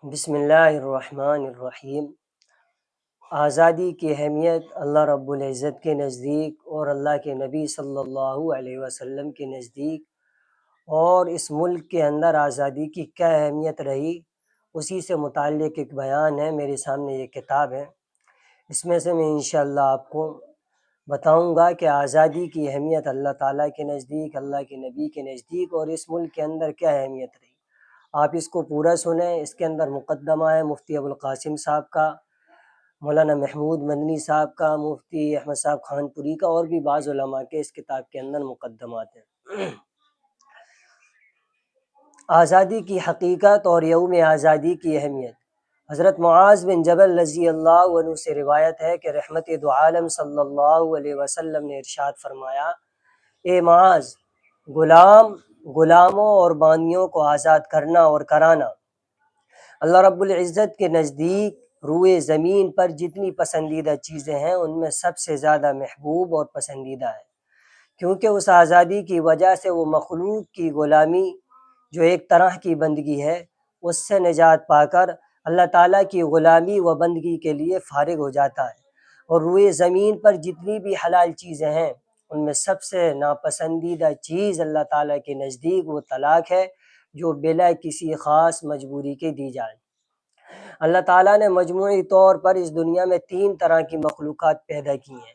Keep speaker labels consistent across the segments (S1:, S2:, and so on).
S1: بسم اللہ الرحمن الرحیم۔ آزادی کی اہمیت اللہ رب العزت کے نزدیک اور اللہ کے نبی صلی اللہ علیہ وسلم کے نزدیک، اور اس ملک کے اندر آزادی کی کیا اہمیت رہی، اسی سے متعلق ایک بیان ہے۔ میرے سامنے یہ کتاب ہے، اس میں سے میں انشاءاللہ آپ کو بتاؤں گا کہ آزادی کی اہمیت اللہ تعالیٰ کے نزدیک، اللہ کے نبی کے نزدیک، اور اس ملک کے اندر کیا اہمیت رہی۔ آپ اس کو پورا سنیں۔ اس کے اندر مقدمہ ہے مفتی ابوالقاسم صاحب کا، مولانا محمود مدنی صاحب کا، مفتی احمد صاحب خان پوری کا، اور بھی بعض علماء کے اس کتاب کے اندر مقدمات ہیں۔ آزادی کی حقیقت اور یوم آزادی کی اہمیت۔ حضرت معاذ بن جبل رضی اللہ عنہ سے روایت ہے کہ رحمت دو عالم صلی اللہ علیہ وسلم نے ارشاد فرمایا، اے معاذ، غلاموں اور بانیوں کو آزاد کرنا اور کرانا اللہ رب العزت کے نزدیک روئے زمین پر جتنی پسندیدہ چیزیں ہیں ان میں سب سے زیادہ محبوب اور پسندیدہ ہے، کیونکہ اس آزادی کی وجہ سے وہ مخلوق کی غلامی جو ایک طرح کی بندگی ہے، اس سے نجات پا کر اللہ تعالیٰ کی غلامی و بندگی کے لیے فارغ ہو جاتا ہے۔ اور روئے زمین پر جتنی بھی حلال چیزیں ہیں ان میں سب سے ناپسندیدہ چیز اللہ تعالیٰ کے نزدیک وہ طلاق ہے، جو بلا کسی خاص مجبوری کے دی جائے۔ اللہ تعالیٰ نے مجموعی طور پر اس دنیا میں 3 طرح کی مخلوقات پیدا کی ہیں: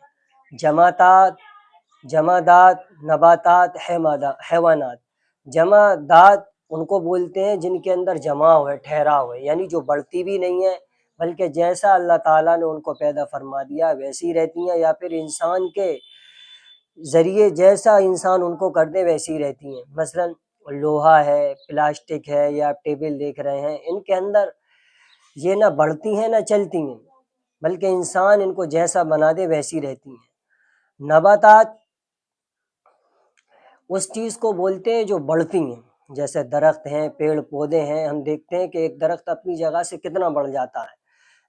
S1: جمادات، نباتات، حیوانات۔ جمادات ان کو بولتے ہیں جن کے اندر جماؤ ہے، ٹھہراؤ ہے، یعنی جو بڑھتی بھی نہیں ہے بلکہ جیسا اللہ تعالیٰ نے ان کو پیدا فرما دیا ویسی رہتی ہیں، یا پھر انسان کے ذریعے جیسا انسان ان کو کر دے ویسی رہتی ہیں۔ مثلا لوہا ہے، پلاسٹک ہے، یا آپ ٹیبل دیکھ رہے ہیں، ان کے اندر یہ نہ بڑھتی ہیں نہ چلتی ہیں، بلکہ انسان ان کو جیسا بنا دے ویسی رہتی ہیں۔ نباتات اس چیز کو بولتے ہیں جو بڑھتی ہیں، جیسے درخت ہیں، پیڑ پودے ہیں، ہم دیکھتے ہیں کہ ایک درخت اپنی جگہ سے کتنا بڑھ جاتا ہے۔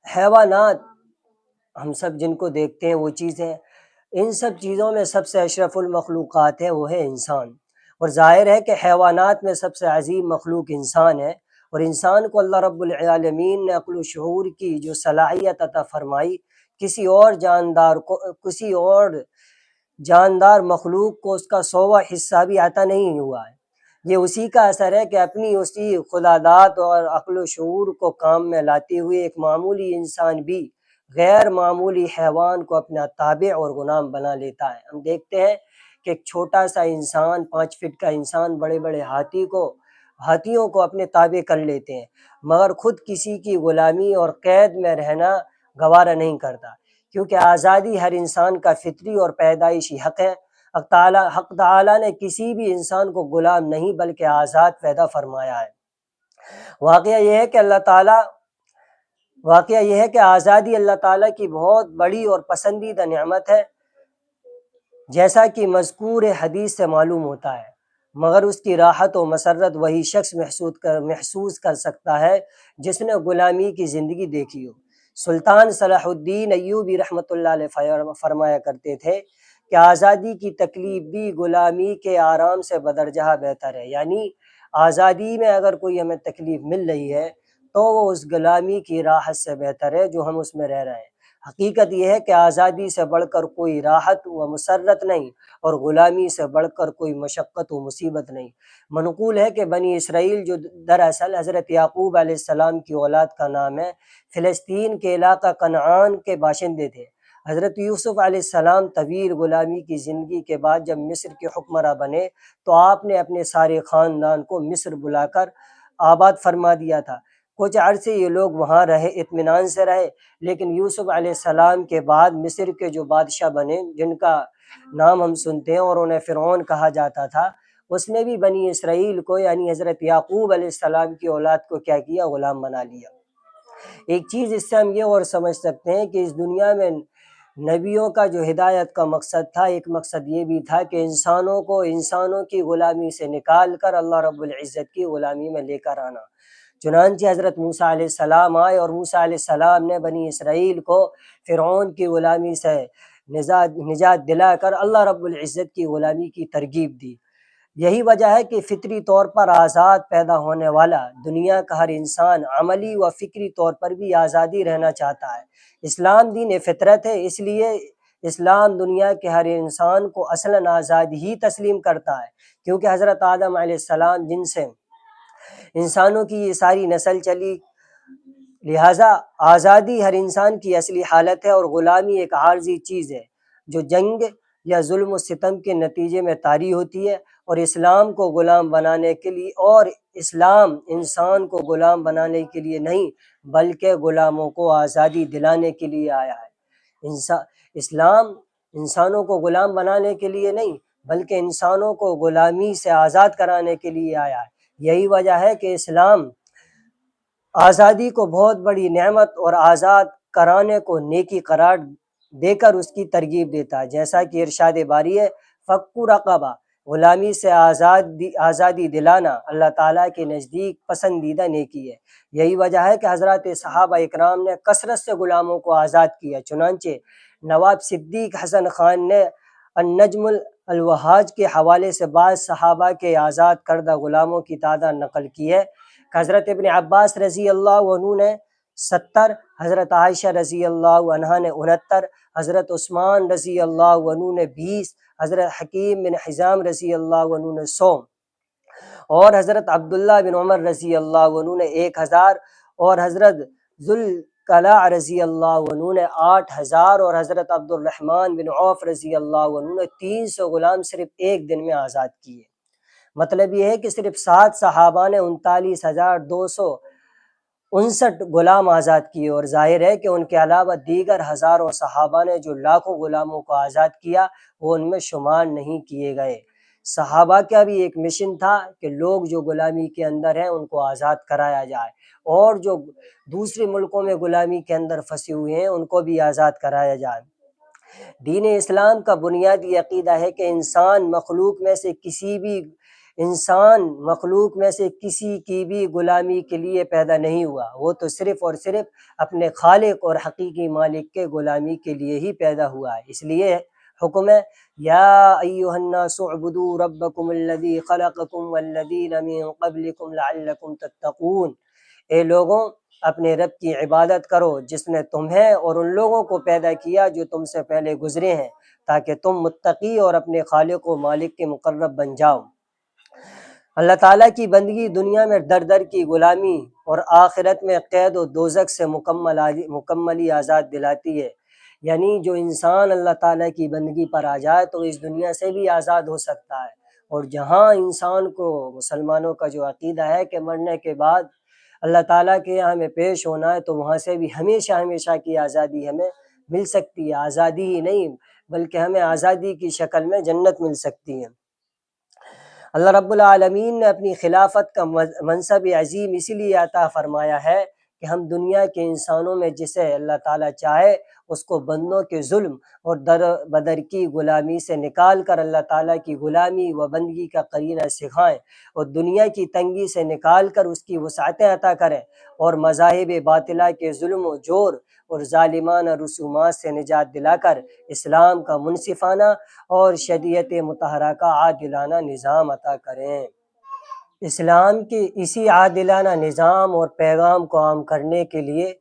S1: حیوانات ہم سب جن کو دیکھتے ہیں وہ چیزیں، ان سب چیزوں میں سب سے اشرف المخلوقات ہے وہ ہے انسان، اور ظاہر ہے کہ حیوانات میں سب سے عظیم مخلوق انسان ہے، اور انسان کو اللہ رب العالمین نے عقل و شعور کی جو صلاحیت عطا فرمائی، کسی اور جاندار مخلوق کو اس کا 100واں حصہ بھی عطا نہیں ہوا ہے۔ یہ اسی کا اثر ہے کہ اپنی اسی خداداد اور عقل و شعور کو کام میں لاتے ہوئے ایک معمولی انسان بھی غیر معمولی حیوان کو اپنا تابع اور غلام بنا لیتا ہے۔ ہم دیکھتے ہیں کہ ایک چھوٹا سا انسان، 5 فٹ کا انسان، بڑے بڑے ہاتھیوں کو اپنے تابع کر لیتے ہیں، مگر خود کسی کی غلامی اور قید میں رہنا گوارا نہیں کرتا، کیونکہ آزادی ہر انسان کا فطری اور پیدائشی حق ہے۔ حق تعالیٰ نے کسی بھی انسان کو غلام نہیں بلکہ آزاد پیدا فرمایا ہے۔ واقعہ یہ ہے کہ آزادی اللہ تعالیٰ کی بہت بڑی اور پسندیدہ نعمت ہے، جیسا کہ مذکور حدیث سے معلوم ہوتا ہے، مگر اس کی راحت و مسرت وہی شخص محسوس کر سکتا ہے جس نے غلامی کی زندگی دیکھی ہو۔ سلطان صلاح الدین ایوبی رحمۃ اللہ علیہ فرمایا کرتے تھے کہ آزادی کی تکلیف بھی غلامی کے آرام سے بدرجہ بہتر ہے، یعنی آزادی میں اگر کوئی ہمیں تکلیف مل رہی ہے تو وہ اس غلامی کی راحت سے بہتر ہے جو ہم اس میں رہ رہے ہیں۔ حقیقت یہ ہے کہ آزادی سے بڑھ کر کوئی راحت و مسرت نہیں، اور غلامی سے بڑھ کر کوئی مشقت و مصیبت نہیں۔ منقول ہے کہ بنی اسرائیل، جو دراصل حضرت یعقوب علیہ السلام کی اولاد کا نام ہے، فلسطین کے علاقہ کنعان کے باشندے تھے۔ حضرت یوسف علیہ السلام طویل غلامی کی زندگی کے بعد جب مصر کے حکمراں بنے تو آپ نے اپنے سارے خاندان کو مصر بلا کر آباد فرما دیا تھا۔ کچھ عرصے یہ لوگ وہاں رہے، اطمینان سے رہے، لیکن یوسف علیہ السلام کے بعد مصر کے جو بادشاہ بنے، جن کا نام ہم سنتے ہیں اور انہیں فرعون کہا جاتا تھا، اس نے بھی بنی اسرائیل کو یعنی حضرت یعقوب علیہ السلام کی اولاد کو کیا کیا؟ غلام بنا لیا۔ ایک چیز اس سے ہم یہ اور سمجھ سکتے ہیں کہ اس دنیا میں نبیوں کا جو ہدایت کا مقصد تھا، ایک مقصد یہ بھی تھا کہ انسانوں کی غلامی سے نکال کر اللہ رب العزت کی غلامی میں لے کر آنا۔ چنانچہ حضرت موسیٰ علیہ السلام آئے اور موسیٰ علیہ السلام نے بنی اسرائیل کو فرعون کی غلامی سے نجات دلا کر اللہ رب العزت کی غلامی کی ترغیب دی۔ یہی وجہ ہے کہ فطری طور پر آزاد پیدا ہونے والا دنیا کا ہر انسان عملی و فکری طور پر بھی آزادی رہنا چاہتا ہے۔ اسلام دین فطرت ہے، اس لیے اسلام دنیا کے ہر انسان کو اصلاً آزادی ہی تسلیم کرتا ہے، کیونکہ حضرت آدم علیہ السلام جن سے انسانوں کی یہ ساری نسل چلی، لہٰذا آزادی ہر انسان کی اصلی حالت ہے، اور غلامی ایک عارضی چیز ہے جو جنگ یا ظلم و ستم کے نتیجے میں طاری ہوتی ہے، اور اسلام کو غلام بنانے کے لیے، اور اسلام انسان کو غلام بنانے کے لیے نہیں بلکہ غلاموں کو آزادی دلانے کے لیے آیا ہے۔ اسلام انسانوں کو غلام بنانے کے لیے نہیں بلکہ انسانوں کو غلامی سے آزاد کرانے کے لیے آیا ہے۔ یہی وجہ ہے کہ اسلام آزادی کو بہت بڑی نعمت اور آزاد کرانے کو نیکی قرار دے کر اس کی ترغیب دیتا ہے، جیسا کہ ارشاد باری ہے فک رقبہ، غلامی سے آزادی دلانا اللہ تعالیٰ کے نزدیک پسندیدہ نیکی ہے۔ یہی وجہ ہے کہ حضرات صحابہ اکرام نے کثرت سے غلاموں کو آزاد کیا، چنانچہ نواب صدیق حسن خان نے النجم الوہاج کے حوالے سے بعض صحابہ کے آزاد کردہ غلاموں کی تعداد نقل کی ہے کہ حضرت ابن عباس رضی اللہ عنہ نے 70، حضرت عائشہ رضی اللہ عنہا نے 69، حضرت عثمان رضی اللہ عنہ نے 20، حضرت حکیم بن حزام رضی اللہ عنہ نے 100، اور حضرت عبداللہ بن عمر رضی اللہ عنہ نے 1000، اور حضرت ذوالقلاع رضی اللہ عنہ نے 8000، اور حضرت عبد الرحمن بن عوف رضی اللہ عنہ نے 300 غلام صرف ایک دن میں آزاد کیے۔ مطلب یہ ہے کہ صرف 7 صحابہ نے 39,259 غلام آزاد کیے، اور ظاہر ہے کہ ان کے علاوہ دیگر ہزاروں صحابہ نے جو لاکھوں غلاموں کو آزاد کیا وہ ان میں شمار نہیں کیے گئے۔ صحابہ کا بھی ایک مشن تھا کہ لوگ جو غلامی کے اندر ہیں ان کو آزاد کرایا جائے، اور جو دوسرے ملکوں میں غلامی کے اندر پھنسے ہوئے ہیں ان کو بھی آزاد کرایا جائے۔ دین اسلام کا بنیادی عقیدہ ہے کہ انسان مخلوق میں سے کسی کی بھی غلامی کے لیے پیدا نہیں ہوا، وہ تو صرف اور صرف اپنے خالق اور حقیقی مالک کے غلامی کے لیے ہی پیدا ہوا ہے۔ اس لیے حکم ہے یا ایھا الناس اعبدوا ربکم الذی خلقکم والذین من قبلکم لعلکم تتقون، اے لوگوں اپنے رب کی عبادت کرو جس نے تمہیں اور ان لوگوں کو پیدا کیا جو تم سے پہلے گزرے ہیں، تاکہ تم متقی اور اپنے خالق و مالک کے مقرب بن جاؤ۔ اللہ تعالیٰ کی بندگی دنیا میں در در کی غلامی اور آخرت میں قید و دوزخ سے مکملی آزاد دلاتی ہے، یعنی جو انسان اللہ تعالیٰ کی بندگی پر آ جائے تو اس دنیا سے بھی آزاد ہو سکتا ہے، اور جہاں انسان کو، مسلمانوں کا جو عقیدہ ہے کہ مرنے کے بعد اللہ تعالیٰ کے یہاں ہمیں پیش ہونا ہے، تو وہاں سے بھی ہمیشہ ہمیشہ کی آزادی ہمیں مل سکتی ہے۔ آزادی ہی نہیں بلکہ ہمیں آزادی کی شکل میں جنت مل سکتی ہے۔ اللہ رب العالمین نے اپنی خلافت کا منصب عظیم اسی لیے عطا فرمایا ہے کہ ہم دنیا کے انسانوں میں جسے اللہ تعالیٰ چاہے اس کو بندوں کے ظلم اور در بدر کی غلامی سے نکال کر اللہ تعالیٰ کی غلامی و بندگی کا قرینہ سکھائیں، اور دنیا کی تنگی سے نکال کر اس کی وسعتیں عطا کریں، اور مذاہب باطلہ کے ظلم و جور اور ظالمانہ رسومات سے نجات دلا کر اسلام کا منصفانہ اور شریعت مطہرہ کا عادلانہ نظام عطا کریں۔ اسلام کے اسی عادلانہ نظام اور پیغام کو عام کرنے کے لیے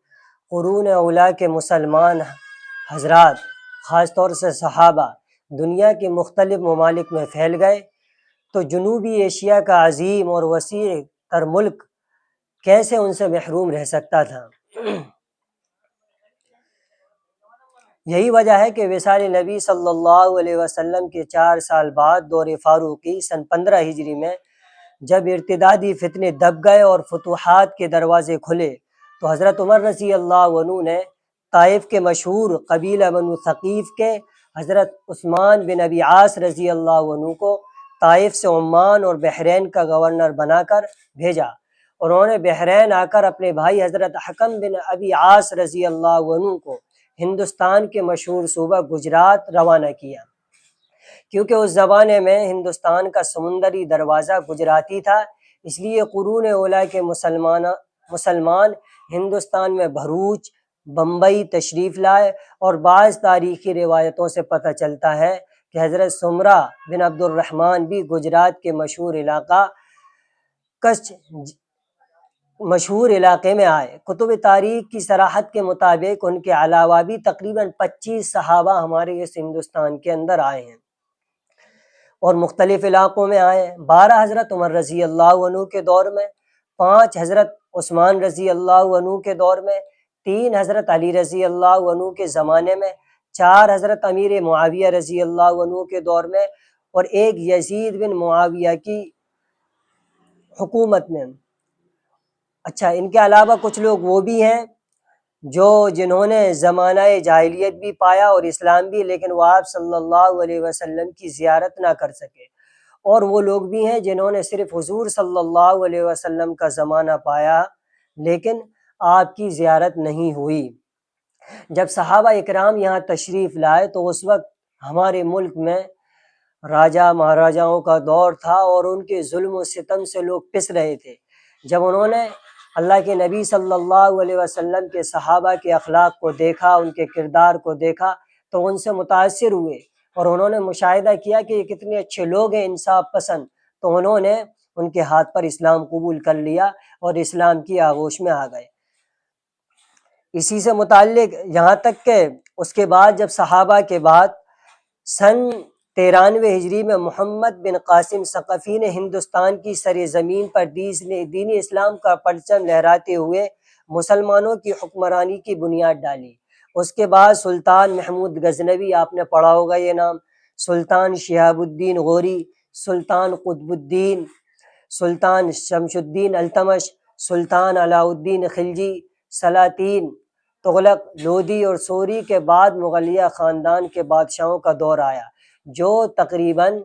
S1: قرون اولیٰ کے مسلمان حضرات، خاص طور سے صحابہ، دنیا کے مختلف ممالک میں پھیل گئے، تو جنوبی ایشیا کا عظیم اور وسیع تر ملک کیسے ان سے محروم رہ سکتا تھا؟ یہی وجہ ہے کہ وصال نبی صلی اللہ علیہ وسلم کے 4 سال بعد دور فاروقی سن 15 ہجری میں جب ارتدادی فتنے دب گئے اور فتوحات کے دروازے کھلے، تو حضرت عمر رضی اللہ عنہ نے طائف کے مشہور قبیلہ بنو ثقیف کے حضرت عثمان بن ابی عاص رضی اللہ عنہ کو طائف سے عمان اور بحرین کا گورنر بنا کر بھیجا، اور انہوں نے بحرین آ کر اپنے بھائی حضرت حکم بن ابی عاص رضی اللہ عنہ کو ہندوستان کے مشہور صوبہ گجرات روانہ کیا، کیونکہ اس زمانے میں ہندوستان کا سمندری دروازہ گجراتی تھا، اس لیے قرون اولیٰ کے مسلمان ہندوستان میں بھروچ، بمبئی تشریف لائے، اور بعض تاریخی روایتوں سے پتہ چلتا ہے کہ حضرت سمرہ بن عبد الرحمن بھی گجرات کے مشہور علاقے میں آئے۔ کتب تاریخ کی صراحت کے مطابق ان کے علاوہ بھی تقریباً 25 صحابہ ہمارے اس ہندوستان کے اندر آئے ہیں اور مختلف علاقوں میں آئے ہیں۔ 12 حضرت عمر رضی اللہ عنہ کے دور میں، 5 حضرت عثمان رضی اللہ عنہ کے دور میں، 3 حضرت علی رضی اللہ عنہ کے زمانے میں، 4 حضرت امیر معاویہ رضی اللہ عنہ کے دور میں، اور 1 یزید بن معاویہ کی حکومت میں۔ اچھا، ان کے علاوہ کچھ لوگ وہ بھی ہیں جنہوں نے زمانہ جاہلیت بھی پایا اور اسلام بھی، لیکن وہ آپ صلی اللہ علیہ وسلم کی زیارت نہ کر سکے، اور وہ لوگ بھی ہیں جنہوں نے صرف حضور صلی اللہ علیہ وسلم کا زمانہ پایا لیکن آپ کی زیارت نہیں ہوئی۔ جب صحابہ اکرام یہاں تشریف لائے تو اس وقت ہمارے ملک میں راجہ مہاراجاؤں کا دور تھا اور ان کے ظلم و ستم سے لوگ پس رہے تھے۔ جب انہوں نے اللہ کے نبی صلی اللہ علیہ وسلم کے صحابہ کے اخلاق کو دیکھا، ان کے کردار کو دیکھا، تو ان سے متاثر ہوئے اور انہوں نے مشاہدہ کیا کہ یہ کتنے اچھے لوگ ہیں، انصاف پسند، تو انہوں نے ان کے ہاتھ پر اسلام قبول کر لیا اور اسلام کی آغوش میں آ گئے۔ اسی سے متعلق یہاں تک کہ اس کے بعد جب صحابہ کے بعد سن 93 ہجری میں محمد بن قاسم ثقفی نے ہندوستان کی سرزمین پر دین اسلام کا پرچم لہراتے ہوئے مسلمانوں کی حکمرانی کی بنیاد ڈالی۔ اس کے بعد سلطان محمود غزنوی، آپ نے پڑھا ہوگا یہ نام، سلطان شہاب الدین غوری، سلطان قطب الدین، سلطان شمس الدین التمش، سلطان علاء الدین خلجی، سلاطین تغلق، لودھی اور سوری کے بعد مغلیہ خاندان کے بادشاہوں کا دور آیا، جو تقریباً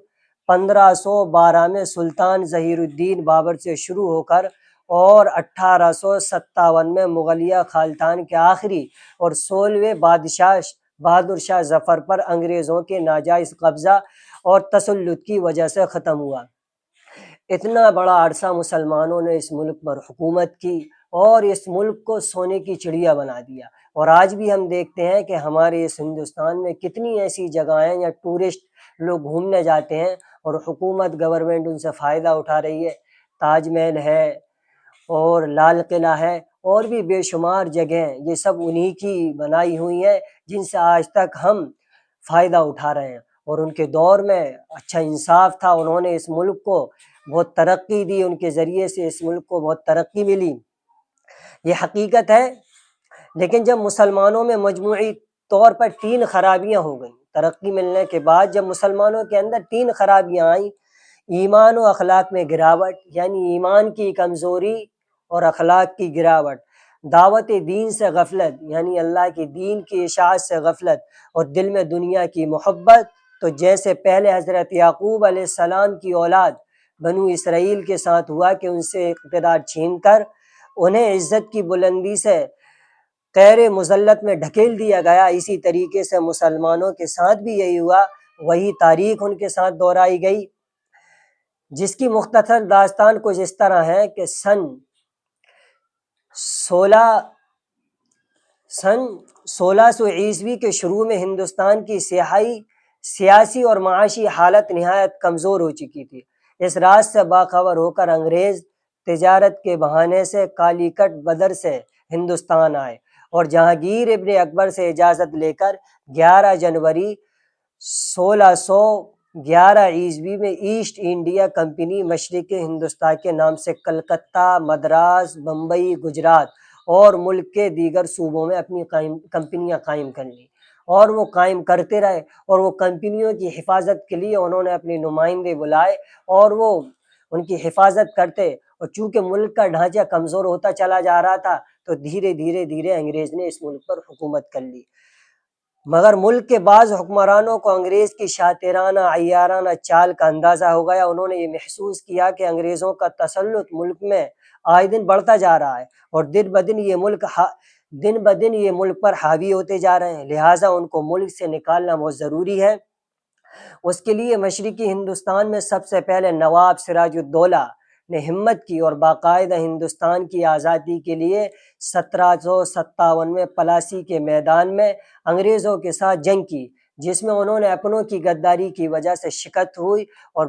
S1: 1512 میں سلطان ظہیر الدین بابر سے شروع ہو کر اور 1857 میں مغلیہ خاندان کے آخری اور 16ویں بادشاہ بہادر شاہ ظفر پر انگریزوں کے ناجائز قبضہ اور تسلط کی وجہ سے ختم ہوا۔ اتنا بڑا عرصہ مسلمانوں نے اس ملک پر حکومت کی اور اس ملک کو سونے کی چڑیا بنا دیا، اور آج بھی ہم دیکھتے ہیں کہ ہمارے اس ہندوستان میں کتنی ایسی جگہیں یا ٹورسٹ لوگ گھومنے جاتے ہیں اور حکومت گورنمنٹ ان سے فائدہ اٹھا رہی ہے۔ تاج محل ہے اور لال قلعہ ہے اور بھی بے شمار جگہیں، یہ سب انہی کی بنائی ہوئی ہیں جن سے آج تک ہم فائدہ اٹھا رہے ہیں، اور ان کے دور میں اچھا انصاف تھا، انہوں نے اس ملک کو بہت ترقی دی، ان کے ذریعے سے اس ملک کو بہت ترقی ملی، یہ حقیقت ہے۔ لیکن جب مسلمانوں میں مجموعی طور پر 3 خرابیاں ہو گئیں، ترقی ملنے کے بعد جب مسلمانوں کے اندر 3 خرابیاں آئیں، ایمان و اخلاق میں گراوٹ، یعنی ایمان کی کمزوری اور اخلاق کی گراوٹ، دعوت دین سے غفلت، یعنی اللہ کی دین کی اشاعت سے غفلت، اور دل میں دنیا کی محبت، تو جیسے پہلے حضرت یعقوب علیہ السلام کی اولاد بنو اسرائیل کے ساتھ ہوا کہ ان سے اقتدار چھین کر انہیں عزت کی بلندی سے غیر مذلت میں ڈھکیل دیا گیا، اسی طریقے سے مسلمانوں کے ساتھ بھی یہی ہوا، وہی تاریخ ان کے ساتھ دہرائی گئی، جس کی مختصر داستان کچھ اس طرح ہے کہ سن 1600 عیسوی کے شروع میں ہندوستان کی سیاسی اور معاشی حالت نہایت کمزور ہو چکی تھی۔ اس راز سے باخبر ہو کر انگریز تجارت کے بہانے سے کالی کٹ بدر سے ہندوستان آئے اور جہانگیر ابن اکبر سے اجازت لے کر 11 جنوری 1611 عیسوی میں ایسٹ انڈیا کمپنی مشرق ہندوستان کے نام سے کلکتہ، مدراس، بمبئی، گجرات اور ملک کے دیگر صوبوں میں اپنی کمپنیاں قائم کر لیں، اور وہ قائم کرتے رہے، اور وہ کمپنیوں کی حفاظت کے لیے انہوں نے اپنے نمائندے بلائے اور وہ ان کی حفاظت کرتے، اور چونکہ ملک کا ڈھانچہ کمزور ہوتا چلا جا رہا تھا تو دھیرے دھیرے انگریز نے اس ملک پر حکومت کر لی۔ مگر ملک کے بعض حکمرانوں کو انگریز کی شاطرانہ عیارانہ چال کا اندازہ ہو گیا، انہوں نے یہ محسوس کیا کہ انگریزوں کا تسلط ملک میں آئے دن بڑھتا جا رہا ہے اور دن بدن یہ ملک پر حاوی ہوتے جا رہے ہیں، لہٰذا ان کو ملک سے نکالنا بہت ضروری ہے۔ اس کے لیے مشرقی ہندوستان میں سب سے پہلے نواب سراج الدولہ نے ہمت کی اور باقاعدہ ہندوستان کی آزادی کے لیے 1757 میں پلاسی کے میدان میں انگریزوں کے ساتھ جنگ کی، جس میں انہوں نے اپنوں کی غداری کی وجہ سے شکست ہوئی اور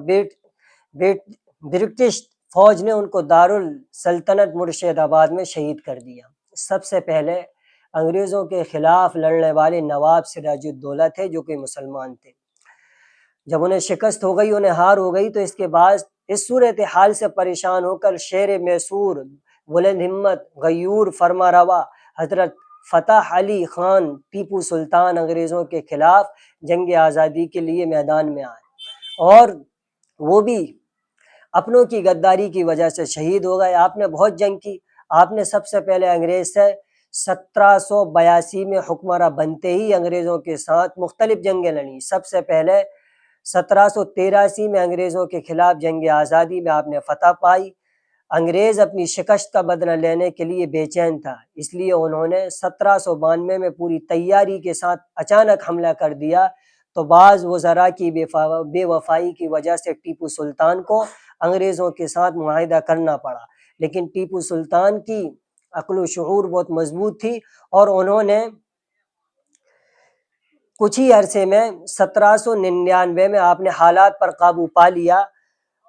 S1: برٹش فوج نے ان کو دارالسلطنت مرشد آباد میں شہید کر دیا۔ سب سے پہلے انگریزوں کے خلاف لڑنے والے نواب سراج الدولہ تھے، جو کہ مسلمان تھے۔ جب انہیں شکست ہو گئی، انہیں ہار ہو گئی، تو اس کے بعد اس صورتحال سے پریشان ہو کر شیر میسور، بلند ہمت، غیور، فرما روا حضرت فتح علی خان ٹیپو سلطان انگریزوں کے خلاف جنگ آزادی کے لیے میدان میں آئے، اور وہ بھی اپنوں کی غداری کی وجہ سے شہید ہو گئے۔ آپ نے بہت جنگ کی، آپ نے سب سے پہلے انگریز سے 1782 میں حکمراں بنتے ہی انگریزوں کے ساتھ مختلف جنگیں لڑیں۔ سب سے پہلے 1783 میں انگریزوں کے خلاف جنگ آزادی میں آپ نے فتح پائی۔ انگریز اپنی شکست کا بدلہ لینے کے لیے بے چین تھا، اس لیے انہوں نے 1792 میں پوری تیاری کے ساتھ اچانک حملہ کر دیا، تو بعض وزراء کی بے وفائی کی وجہ سے ٹیپو سلطان کو انگریزوں کے ساتھ معاہدہ کرنا پڑا، لیکن ٹیپو سلطان کی عقل و شعور بہت مضبوط تھی، اور انہوں نے کچھ ہی عرصے میں 1799 میں آپ نے حالات پر قابو پا لیا۔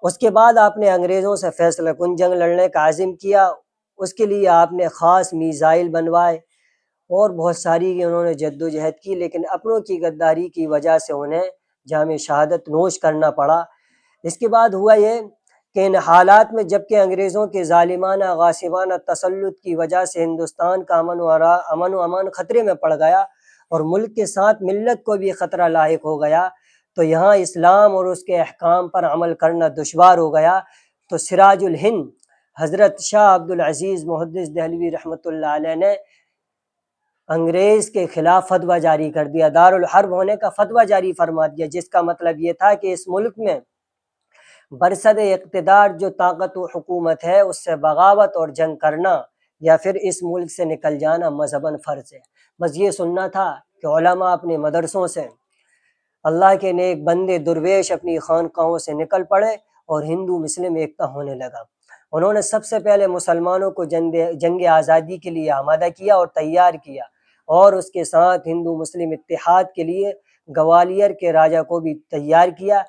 S1: اس کے بعد آپ نے انگریزوں سے فیصلہ کن جنگ لڑنے کا عزم کیا۔ اس کے لیے آپ نے خاص میزائل بنوائے اور بہت ساری انہوں نے جد و جہد کی، لیکن اپنوں کی غداری کی وجہ سے انہیں جام شہادت نوش کرنا پڑا۔ اس کے بعد ہوا یہ کہ ان حالات میں جبکہ انگریزوں کے ظالمانہ غاصبانہ تسلط کی وجہ سے ہندوستان کا امن و امان خطرے میں پڑ گیا، اور ملک کے ساتھ ملت کو بھی خطرہ لاحق ہو گیا، تو یہاں اسلام اور اس کے احکام پر عمل کرنا دشوار ہو گیا، تو سراج الہند حضرت شاہ عبد العزیز محدث دہلوی رحمۃ اللہ علیہ نے انگریز کے خلاف فتویٰ جاری کر دیا، دارالحرب ہونے کا فتویٰ جاری فرما دیا، جس کا مطلب یہ تھا کہ اس ملک میں برصد اقتدار جو طاقت و حکومت ہے، اس سے بغاوت اور جنگ کرنا یا پھر اس ملک سے نکل جانا مذہباً فرض ہے۔ بس یہ سننا تھا کہ علماء اپنے مدرسوں سے، اللہ کے نیک بندے درویش اپنی خانقاہوں سے نکل پڑے، اور ہندو مسلم ایکتا ہونے لگا۔ انہوں نے سب سے پہلے مسلمانوں کو جنگ آزادی کے لیے آمادہ کیا اور تیار کیا، اور اس کے ساتھ ہندو مسلم اتحاد کے لیے گوالیار کے راجا کو بھی تیار کیا،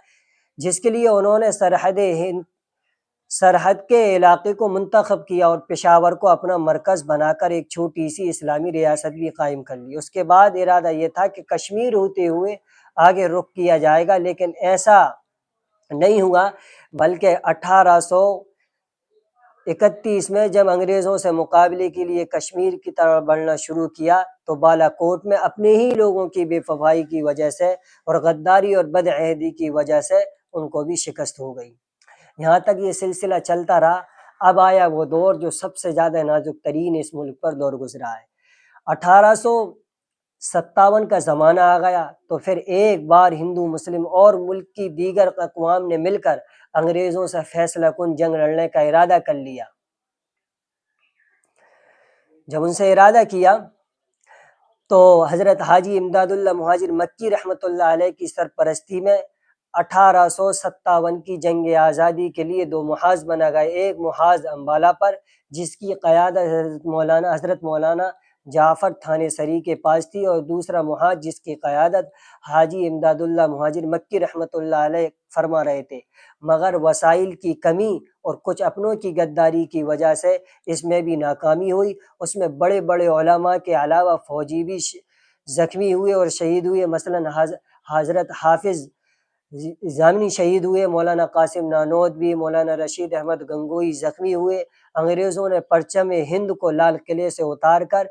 S1: جس کے لیے انہوں نے سرحد کے علاقے کو منتخب کیا اور پشاور کو اپنا مرکز بنا کر ایک چھوٹی سی اسلامی ریاست بھی قائم کر لی۔ اس کے بعد ارادہ یہ تھا کہ کشمیر ہوتے ہوئے آگے رخ کیا جائے گا، لیکن ایسا نہیں ہوا، بلکہ 1831 میں جب انگریزوں سے مقابلے کے لیے کشمیر کی طرف بڑھنا شروع کیا، تو بالا کوٹ میں اپنے ہی لوگوں کی بے وفائی کی وجہ سے اور غداری اور بدعہدی کی وجہ سے ان کو بھی شکست ہو گئی۔ یہاں تک یہ سلسلہ چلتا رہا۔ اب آیا وہ دور جو سب سے زیادہ نازک ترین اس ملک پر دور گزرا ہے۔ 1857 کا زمانہ آ گیا، تو پھر ایک بار ہندو مسلم اور ملک کی دیگر اقوام نے مل کر انگریزوں سے فیصلہ کن جنگ لڑنے کا ارادہ کر لیا۔ جب ان سے ارادہ کیا، تو حضرت حاجی امداد اللہ مہاجر مکی رحمۃ اللہ علیہ کی سرپرستی میں 1857 کی جنگ آزادی کے لیے 2 محاذ بنا گئے، ایک محاذ امبالہ پر، جس کی قیادت حضرت مولانا جعفر تھانے سری کے پاس تھی، اور دوسرا محاذ جس کی قیادت حاجی امداد اللہ مہاجر مکی رحمۃ اللہ علیہ فرما رہے تھے، مگر وسائل کی کمی اور کچھ اپنوں کی غداری کی وجہ سے اس میں بھی ناکامی ہوئی۔ اس میں بڑے بڑے علماء کے علاوہ فوجی بھی زخمی ہوئے اور شہید ہوئے، مثلا حضرت حافظ ضامنی شہید ہوئے، مولانا قاسم نانوتوی، مولانا رشید احمد گنگوئی زخمی ہوئے۔ انگریزوں نے پرچم ہند کو لال قلعے سے اتار کر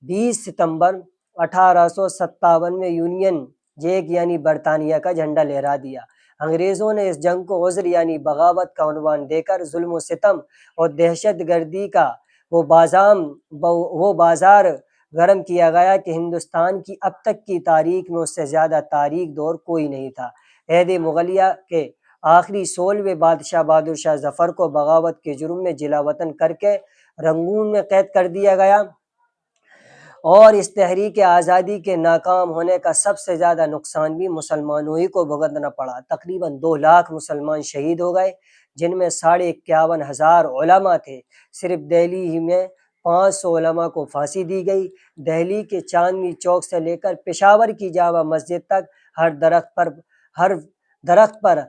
S1: 20 ستمبر 1857 میں یونین جیک یعنی برطانیہ کا جھنڈا لہرا دیا۔ انگریزوں نے اس جنگ کو عذر یعنی بغاوت کا عنوان دے کر ظلم و ستم اور دہشت گردی کا وہ بازار گرم کیا گیا کہ ہندوستان کی اب تک کی تاریخ میں اس سے زیادہ تاریک دور کوئی نہیں تھا۔ عہد مغلیہ کے آخری 16ویں بادشاہ بہادر شاہ ظفر کو بغاوت کے جرم میں جلا وطن کر کے رنگون میں قید کر دیا گیا، اور اس تحریک آزادی کے ناکام ہونے کا سب سے زیادہ نقصان بھی مسلمانوں ہی کو بھگتنا پڑا۔ تقریباً 2 لاکھ مسلمان شہید ہو گئے، جن میں 51,500 علماء تھے۔ صرف دہلی ہی میں 500 علماء کو پھانسی دی گئی۔ دہلی کے چاندنی چوک سے لے کر پشاور کی جامع مسجد تک ہر درخت پر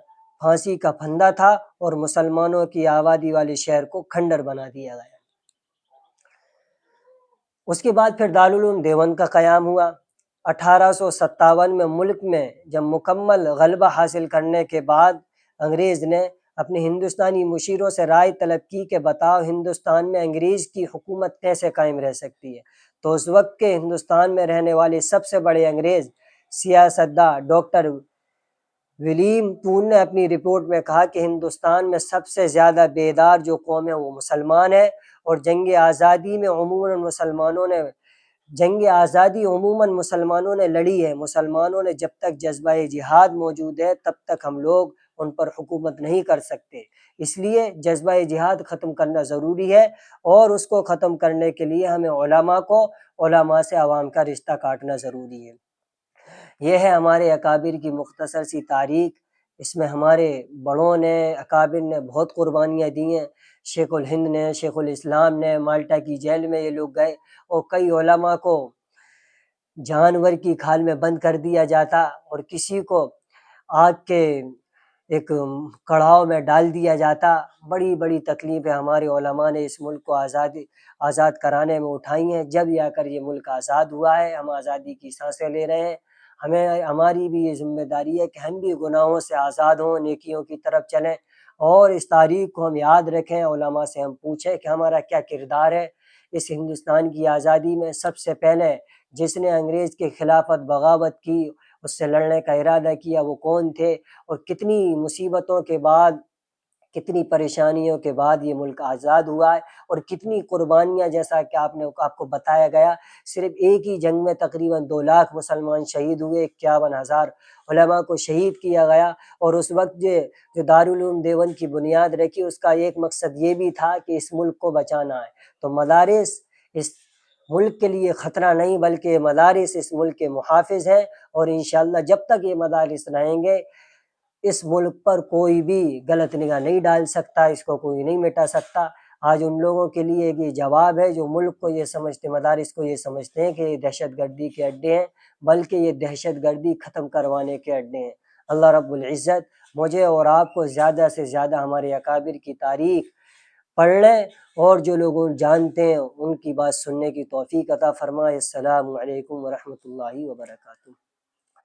S1: پھانسی کا پھندا تھا اور مسلمانوں کی آبادی والے شہر کو کھنڈر بنا دیا گیا۔ اس کے بعد پھر دارالعلوم دیوبند کا قیام ہوا۔ 1857 میں ملک میں جب مکمل غلبہ حاصل کرنے کے بعد انگریز نے اپنے ہندوستانی مشیروں سے رائے طلب کی کہ بتاؤ ہندوستان میں انگریز کی حکومت کیسے قائم رہ سکتی ہے۔ تو اس وقت کے ہندوستان میں رہنے والے سب سے بڑے انگریز سیاستداں ڈاکٹر ولیم پون نے اپنی رپورٹ میں کہا کہ ہندوستان میں سب سے زیادہ بیدار جو قوم ہے وہ مسلمان ہے، اور جنگ آزادی مسلمانوں نے لڑی ہے۔ مسلمانوں نے جب تک جذبہ جہاد موجود ہے تب تک ہم لوگ ان پر حکومت نہیں کر سکتے، اس لیے جذبہ جہاد ختم کرنا ضروری ہے، اور اس کو ختم کرنے کے لیے ہمیں علماء سے عوام کا رشتہ کاٹنا ضروری ہے۔ یہ ہے ہمارے اکابر کی مختصر سی تاریخ۔ اس میں ہمارے بڑوں نے، اکابر نے بہت قربانیاں دی ہیں۔ شیخ الہند نے، شیخ الاسلام نے، مالٹا کی جیل میں یہ لوگ گئے، اور کئی علماء کو جانور کی کھال میں بند کر دیا جاتا، اور کسی کو آگ کے ایک کڑھاؤ میں ڈال دیا جاتا۔ بڑی بڑی تکلیفیں ہمارے علماء نے اس ملک کو آزاد کرانے میں اٹھائی ہیں۔ جب یا کر یہ ملک آزاد ہوا ہے، ہم آزادی کی سانسیں لے رہے ہیں۔ ہماری بھی یہ ذمہ داری ہے کہ ہم بھی گناہوں سے آزاد ہوں، نیکیوں کی طرف چلیں، اور اس تاریخ کو ہم یاد رکھیں، علماء سے ہم پوچھیں کہ ہمارا کیا کردار ہے اس ہندوستان کی آزادی میں۔ سب سے پہلے جس نے انگریز کے خلافت بغاوت کی، اس سے لڑنے کا ارادہ کیا، وہ کون تھے، اور کتنی مصیبتوں کے بعد، کتنی پریشانیوں کے بعد یہ ملک آزاد ہوا ہے، اور کتنی قربانیاں، جیسا کہ آپ کو بتایا گیا، صرف ایک ہی جنگ میں تقریباً 2 لاکھ مسلمان شہید ہوئے، 51,000 علماء کو شہید کیا گیا۔ اور اس وقت جو دارالعلوم دیوبند کی بنیاد رکھی، اس کا ایک مقصد یہ بھی تھا کہ اس ملک کو بچانا ہے۔ تو مدارس اس ملک کے لیے خطرہ نہیں، بلکہ یہ مدارس اس ملک کے محافظ ہیں، اور انشاءاللہ جب تک یہ مدارس رہیں گے اس ملک پر کوئی بھی غلط نگاہ نہیں ڈال سکتا، اس کو کوئی نہیں مٹا سکتا۔ آج ان لوگوں کے لیے یہ جواب ہے جو ملک کو یہ سمجھتے، مدارس کو یہ سمجھتے ہیں کہ یہ دہشت گردی کے اڈے ہیں، بلکہ یہ دہشت گردی ختم کروانے کے اڈے ہیں۔ اللہ رب العزت مجھے اور آپ کو زیادہ سے زیادہ ہمارے اکابر کی تاریخ پڑھ لیں، اور جو لوگ جانتے ہیں ان کی بات سننے کی توفیق عطا فرمائے۔ السلام علیکم ورحمۃ اللہ وبرکاتہ۔